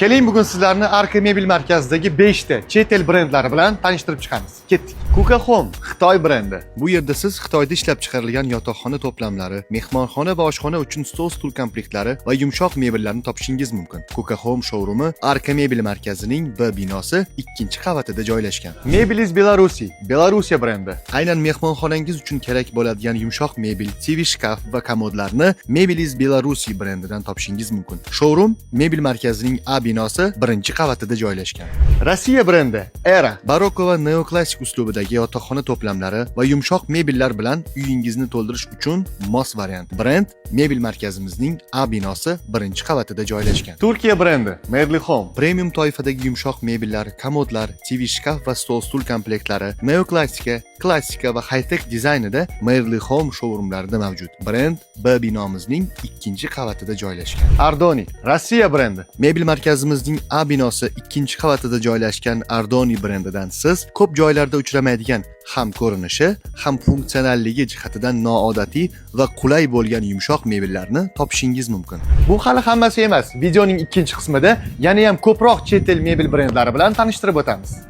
Keling bugun sizlarni Arka Mebel markazidagi 5 ta chet el brendlari bilan tanishtirib chiqamiz. Ketdik. Kuka Home Xitoy brendi. Bu yerda siz Xitoyda ishlab chiqarilgan yotoqxona to'plamlari, mehmonxona va oshxona uchun stol-stul komplektlari va yumshoq mebellarni topishingiz mumkin. Kuka Home showroomi Arka Mebel markazining B binosi 2-qavatida joylashgan. Mebelis Belarusiy, Belorussiya brendi. Aynan mehmonxonangiz uchun kerak bo'ladigan yumshoq mebel, TV shkaf va komodlarni Mebelis Belarusiy brendidan topishingiz mumkin. Showroom Mebel markazining A binosi 1-qavatida joylashgan. Rossiya brendi Era barokko va neoklassik uslubidagi yotoqxona to'plamlari va yumshoq mebellar bilan uyingizni to'ldirish uchun mos variant. Brend Mebel markazimizning A binosi 1-qavatida joylashgan. Turkiya brendi Merli Home premium toifadagi yumshoq mebellar, komodlar, TV shkaf va stol-stul komplektlari neoklassika, klassika va high-tech dizaynida Merli Home showroomlarida mavjud. Brend B binomizning 2-qavatida joylashgan. Ardoni Rossiya brendi Mebel markazimizning A binosi 2-qavatida joylashgan Ardoni brendidan siz ko'p joylarda uchramaydigan ham ko'rinishi, ham funksionalligi jihatidan noodatiy va qulay bo'lgan yumshoq mebellarni topishingiz mumkin. Bu hali hammasi emas. Videoning 2-qismida yana ham ko'proq chet el mebel brendlari bilan tanishtirib o'tamiz.